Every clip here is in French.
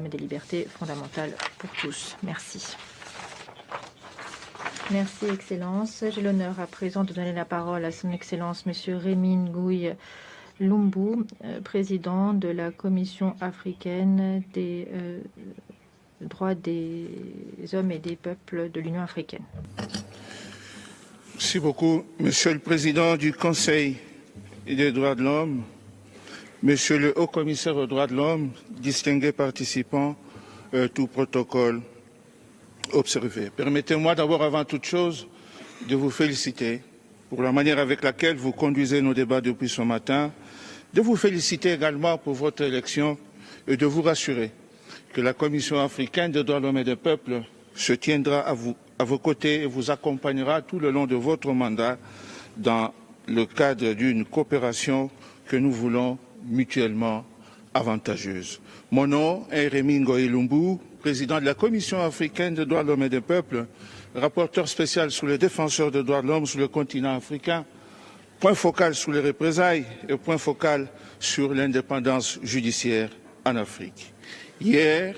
et des libertés fondamentales pour tous. Merci. Merci, Excellence. J'ai l'honneur à présent de donner la parole à son Excellence, M. Rémy Ngouille Lumbu, président de la Commission africaine des droits des hommes et des peuples de l'Union africaine. Merci beaucoup, Monsieur le Président du Conseil des droits de l'homme, Monsieur le Haut-Commissaire aux droits de l'homme, distingués participants, tout protocole observé. Permettez-moi d'abord, avant toute chose, de vous féliciter pour la manière avec laquelle vous conduisez nos débats depuis ce matin, de vous féliciter également pour votre élection et de vous rassurer que la Commission africaine des droits de l'homme et des peuples se tiendra à vos côtés et vous accompagnera tout le long de votre mandat dans le cadre d'une coopération que nous voulons mutuellement avantageuse. Mon nom est Rémy Ngouille Lumbu, président de la Commission africaine des droits de l'homme et des peuples, rapporteur spécial sur les défenseurs des droits de l'homme sur le continent africain, point focal sur les représailles et point focal sur l'indépendance judiciaire en Afrique. Hier,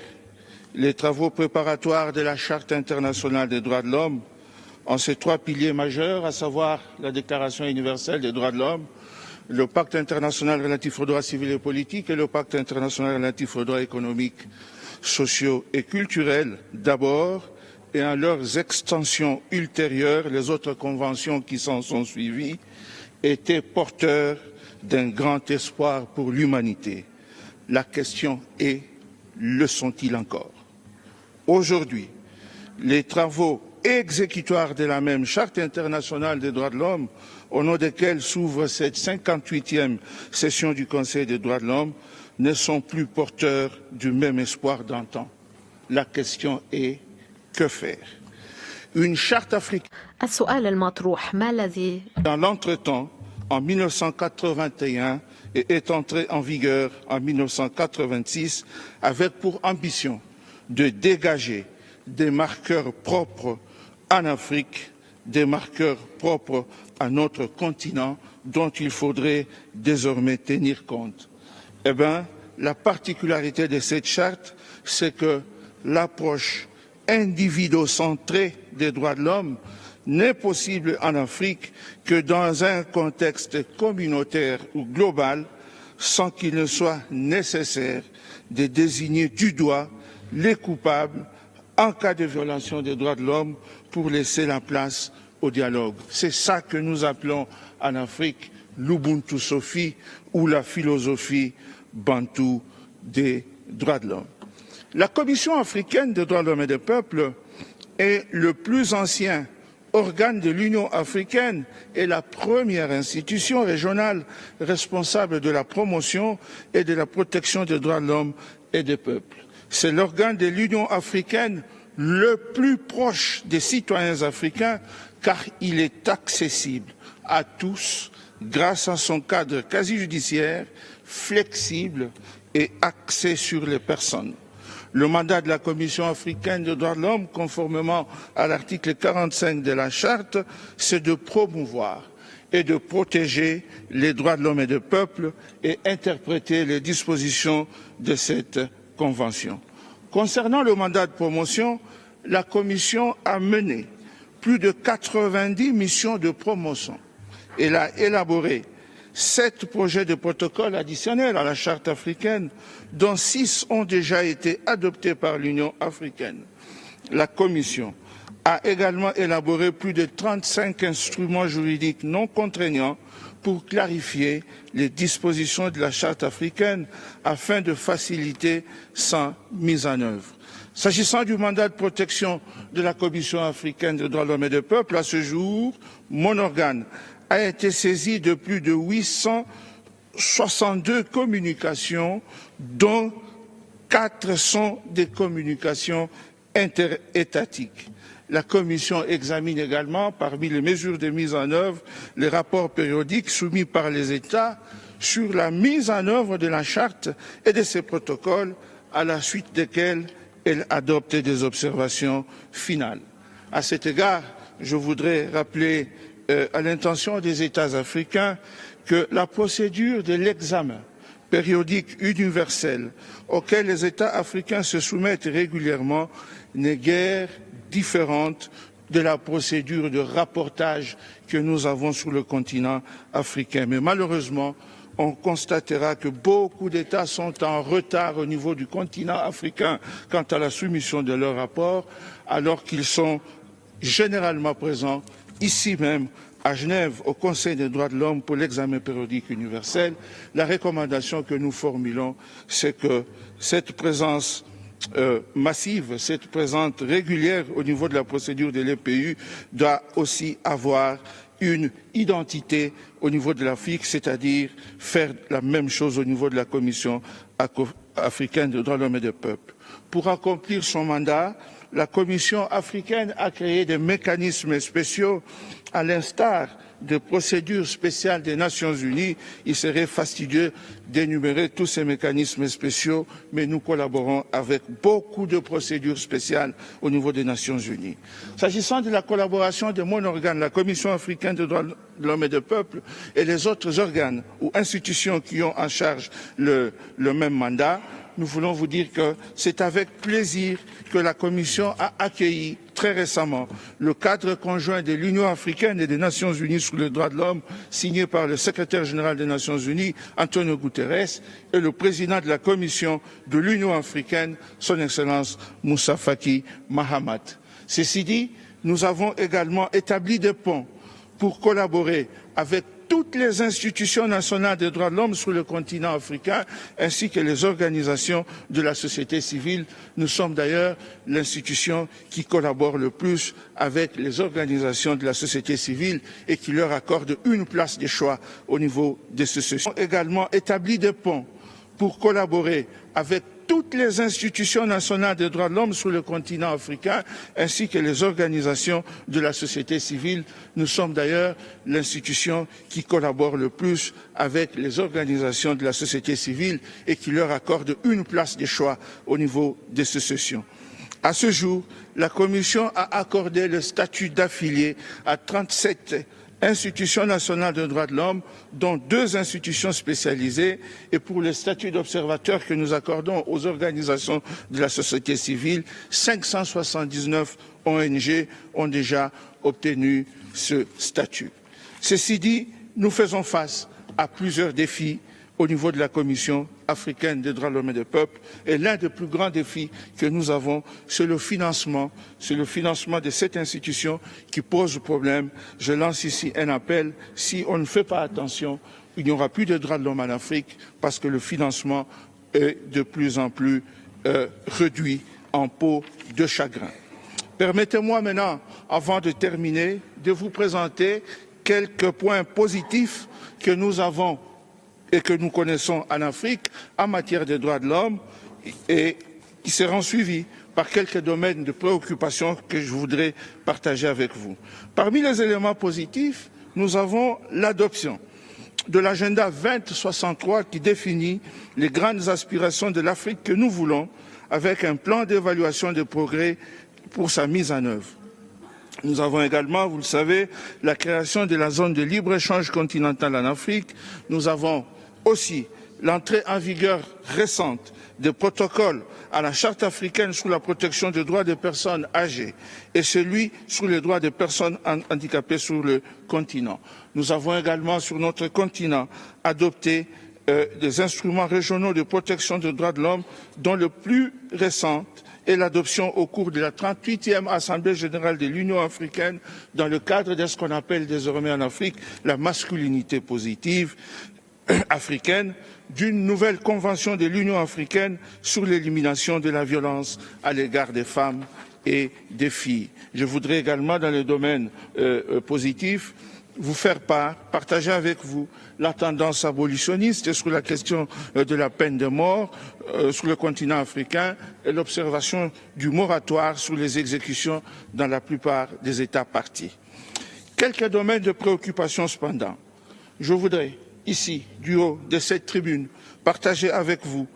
les travaux préparatoires de la Charte internationale des droits de l'homme en ces trois piliers majeurs, à savoir la Déclaration universelle des droits de l'homme, le Pacte international relatif aux droits civils et politiques et le Pacte international relatif aux droits économiques, sociaux et culturels d'abord, et en leurs extensions ultérieures, les autres conventions qui s'en sont suivies, étaient porteurs d'un grand espoir pour l'humanité. La question est, le sont-ils encore? Aujourd'hui, les travaux exécutoires de la même Charte internationale des droits de l'homme, au nom desquels s'ouvre cette 58e session du Conseil des droits de l'homme, ne sont plus porteurs du même espoir d'antan. La question est, que faire? Une charte africaine. Dans l'entretemps, en 1981, et est entrée en vigueur en 1986, avec pour ambition de dégager des marqueurs propres en Afrique, des marqueurs propres à notre continent, dont il faudrait désormais tenir compte. Eh bien, la particularité de cette charte, c'est que l'approche individo-centrée des droits de l'homme n'est possible en Afrique que dans un contexte communautaire ou global, sans qu'il ne soit nécessaire de désigner du doigt les coupables en cas de violation des droits de l'homme pour laisser la place au dialogue. C'est ça que nous appelons en Afrique l'Ubuntu Sofi ou la philosophie bantoue des droits de l'homme. La Commission africaine des droits de l'homme et des peuples est le plus ancien organe de l'Union africaine et la première institution régionale responsable de la promotion et de la protection des droits de l'homme et des peuples. C'est l'organe de l'Union africaine le plus proche des citoyens africains car il est accessible à tous grâce à son cadre quasi-judiciaire, flexible et axé sur les personnes. Le mandat de la Commission africaine des droits de l'homme, conformément à l'article 45 de la Charte, c'est de promouvoir et de protéger les droits de l'homme et des peuples et interpréter les dispositions de cette Convention. Concernant le mandat de promotion, la Commission a mené plus de 90 missions de promotion. Elle a élaboré 7 projets de protocole additionnels à la Charte africaine, dont 6 ont déjà été adoptés par l'Union africaine. La Commission a également élaboré plus de 35 instruments juridiques non contraignants pour clarifier les dispositions de la Charte africaine afin de faciliter sa mise en œuvre. S'agissant du mandat de protection de la Commission africaine des droits de l'homme et des peuples, à ce jour, mon organe a été saisi de plus de 862 communications, dont 4 sont des communications interétatiques. La Commission examine également, parmi les mesures de mise en œuvre, les rapports périodiques soumis par les États sur la mise en œuvre de la Charte et de ses protocoles, à la suite desquels elle adopte des observations finales. À cet égard, je voudrais rappeler à l'intention des États africains que la procédure de l'examen périodique universelle auquel les États africains se soumettent régulièrement n'est guère différente de la procédure de rapportage que nous avons sur le continent africain. Mais malheureusement, on constatera que beaucoup d'États sont en retard au niveau du continent africain quant à la soumission de leurs rapports, alors qu'ils sont généralement présents ici même à Genève, au Conseil des droits de l'homme pour l'examen périodique universel. La recommandation que nous formulons, c'est que cette présence massive, cette présence régulière au niveau de la procédure de l'EPU doit aussi avoir une identité au niveau de l'Afrique, c'est-à-dire faire la même chose au niveau de la Commission africaine des droits de l'homme et des peuples. Pour accomplir son mandat, la Commission africaine a créé des mécanismes spéciaux à l'instar de procédures spéciales des Nations Unies. Il serait fastidieux d'énumérer tous ces mécanismes spéciaux, mais nous collaborons avec beaucoup de procédures spéciales au niveau des Nations Unies. S'agissant de la collaboration de mon organe, la Commission africaine des droits de l'homme et des peuples, et les autres organes ou institutions qui ont en charge le même mandat, nous voulons vous dire que c'est avec plaisir que la Commission a accueilli très récemment le cadre conjoint de l'Union africaine et des Nations unies sur les droits de l'homme, signé par le secrétaire général des Nations unies, Antonio Guterres, et le président de la Commission de l'Union africaine, son Excellence Moussa Faki Mahamat. Ceci dit, nous avons également établi des ponts pour collaborer avec toutes les institutions nationales des droits de l'homme sur le continent africain, ainsi que les organisations de la société civile. Nous sommes d'ailleurs l'institution qui collabore le plus avec les organisations de la société civile et qui leur accorde une place de choix au niveau de ce sociétés. Nous avons également établi des ponts pour collaborer avec toutes les institutions nationales des droits de l'homme sur le continent africain, ainsi que les organisations de la société civile. Nous sommes d'ailleurs l'institution qui collabore le plus avec les organisations de la société civile et qui leur accorde une place de choix au niveau de ces sessions. À ce jour, la Commission a accordé le statut d'affilié à 37 institutions nationales de droits de l'homme, dont 2 institutions spécialisées, et pour le statut d'observateur que nous accordons aux organisations de la société civile, 579 ONG ont déjà obtenu ce statut. Ceci dit, nous faisons face à plusieurs défis au niveau de la Commission africaine des droits de l'homme et des peuples. Et l'un des plus grands défis que nous avons, c'est le financement de cette institution qui pose problème. Je lance ici un appel. Si on ne fait pas attention, il n'y aura plus de droits de l'homme en Afrique parce que le financement est de plus en plus réduit en peau de chagrin. Permettez-moi maintenant, avant de terminer, de vous présenter quelques points positifs que nous avons et que nous connaissons en Afrique en matière de droits de l'homme et qui seront suivis par quelques domaines de préoccupation que je voudrais partager avec vous. Parmi les éléments positifs, nous avons l'adoption de l'agenda 2063 qui définit les grandes aspirations de l'Afrique que nous voulons avec un plan d'évaluation des progrès pour sa mise en œuvre. Nous avons également, vous le savez, la création de la zone de libre-échange continentale en Afrique. Nous avons aussi l'entrée en vigueur récente des protocoles à la Charte africaine sur la protection des droits des personnes âgées et celui sur les droits des personnes handicapées sur le continent. Nous avons également sur notre continent adopté des instruments régionaux de protection des droits de l'homme, dont le plus récent est l'adoption au cours de la 38e Assemblée générale de l'Union africaine dans le cadre de ce qu'on appelle désormais en Afrique la masculinité positive africaine, d'une nouvelle convention de l'Union africaine sur l'élimination de la violence à l'égard des femmes et des filles. Je voudrais également, dans le domaine positif, vous faire partager avec vous la tendance abolitionniste sur la question de la peine de mort sur le continent africain et l'observation du moratoire sur les exécutions dans la plupart des États parties. Quelques domaines de préoccupation cependant. Je voudrais ici, du haut de cette tribune, partager avec vous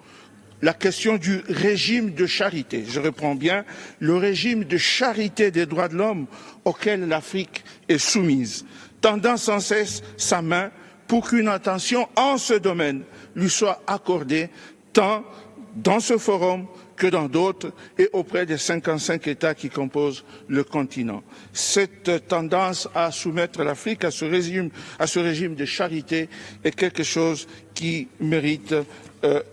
la question du régime de charité. Je reprends bien le régime de charité des droits de l'homme auquel l'Afrique est soumise, tendant sans cesse sa main pour qu'une attention en ce domaine lui soit accordée tant dans ce forum que dans d'autres et auprès des 55 États qui composent le continent. Cette tendance à soumettre l'Afrique à ce régime de charité est quelque chose qui mérite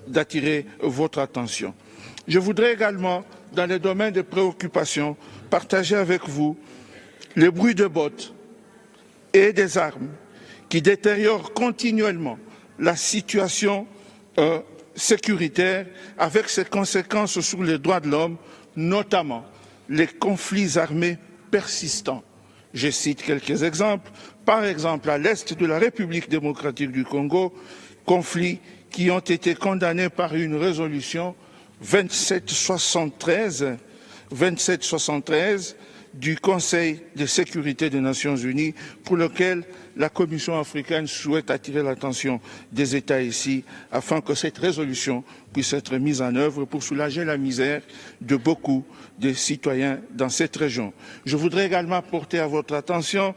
d'attirer votre attention. Je voudrais également, dans les domaines de préoccupation, partager avec vous les bruits de bottes et des armes qui détériorent continuellement la situation sécuritaire avec ses conséquences sur les droits de l'homme, notamment les conflits armés persistants. Je cite quelques exemples. Par exemple, à l'est de la République démocratique du Congo, conflits qui ont été condamnés par une résolution 2773 du Conseil de sécurité des Nations Unies, pour lequel la Commission africaine souhaite attirer l'attention des États ici, afin que cette résolution puisse être mise en œuvre pour soulager la misère de beaucoup de citoyens dans cette région. Je voudrais également porter à votre attention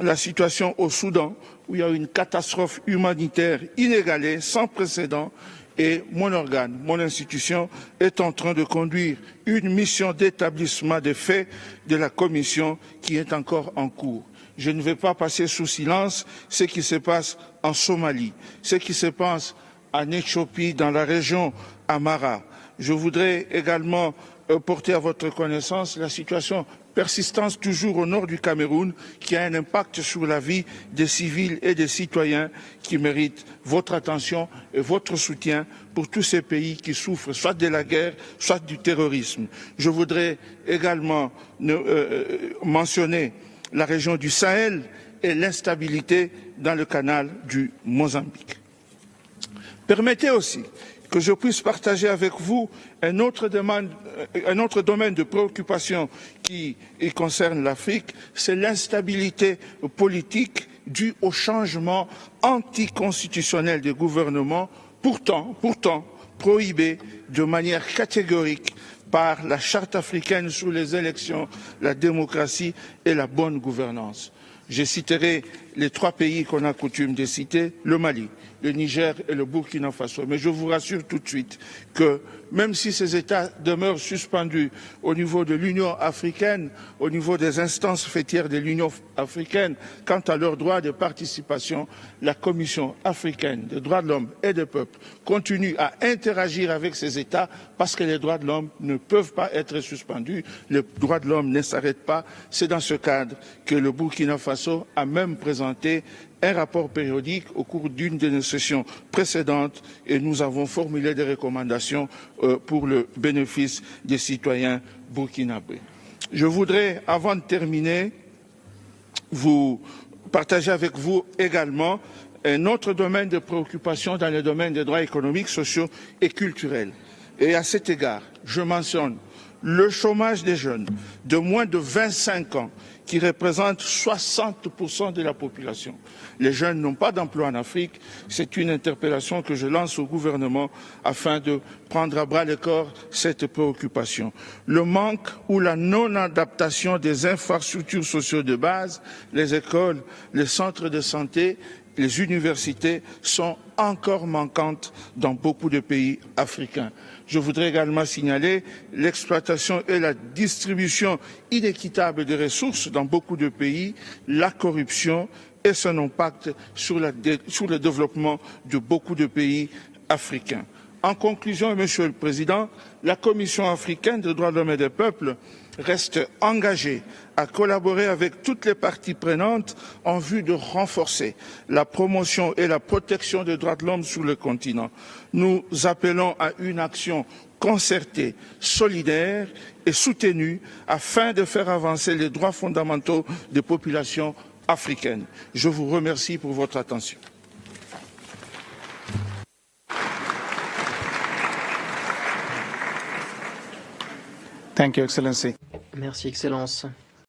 la situation au Soudan, où il y a une catastrophe humanitaire inégalée, sans précédent, et mon organe, mon institution, est en train de conduire une mission d'établissement des faits de la Commission qui est encore en cours. Je ne vais pas passer sous silence ce qui se passe en Somalie, ce qui se passe en Éthiopie, dans la région Amara. Je voudrais également porter à votre connaissance la situation persistante toujours au nord du Cameroun, qui a un impact sur la vie des civils et des citoyens qui méritent votre attention et votre soutien pour tous ces pays qui souffrent soit de la guerre, soit du terrorisme. Je voudrais également mentionner la région du Sahel et l'instabilité dans le canal du Mozambique. Permettez aussi que je puisse partager avec vous un autre domaine de préoccupation qui concerne l'Afrique, c'est l'instabilité politique due au changement anticonstitutionnel des gouvernements, pourtant prohibé de manière catégorique par la Charte africaine sur les élections, la démocratie et la bonne gouvernance. Je citerai les 3 pays qu'on a coutume de citer, le Mali, le Niger et le Burkina Faso. Mais je vous rassure tout de suite que même si ces États demeurent suspendus au niveau de l'Union africaine, au niveau des instances faîtières de l'Union africaine, quant à leurs droits de participation, la Commission africaine des droits de l'homme et des peuples continue à interagir avec ces États parce que les droits de l'homme ne peuvent pas être suspendus, les droits de l'homme ne s'arrêtent pas. C'est dans ce cadre que le Burkina Faso a même présenté un rapport périodique au cours d'une de nos sessions précédentes et nous avons formulé des recommandations pour le bénéfice des citoyens burkinabés. Je voudrais, avant de terminer, partager avec vous également un autre domaine de préoccupation dans le domaine des droits économiques, sociaux et culturels. Et à cet égard, je mentionne le chômage des jeunes de moins de 25 ans qui représente 60% de la population. Les jeunes n'ont pas d'emploi en Afrique. C'est une interpellation que je lance au gouvernement afin de prendre à bras le corps cette préoccupation. Le manque ou la non-adaptation des infrastructures sociales de base, les écoles, les centres de santé, les universités sont encore manquantes dans beaucoup de pays africains. Je voudrais également signaler l'exploitation et la distribution inéquitable des ressources dans beaucoup de pays, la corruption et son impact sur le développement de beaucoup de pays africains. En conclusion, Monsieur le Président, la Commission africaine des droits de l'homme et des peuples reste engagée à collaborer avec toutes les parties prenantes en vue de renforcer la promotion et la protection des droits de l'homme sur le continent. Nous appelons à une action concertée, solidaire et soutenue afin de faire avancer les droits fondamentaux des populations africaines. Je vous remercie pour votre attention. Thank you, Excellency. Merci, Excellence.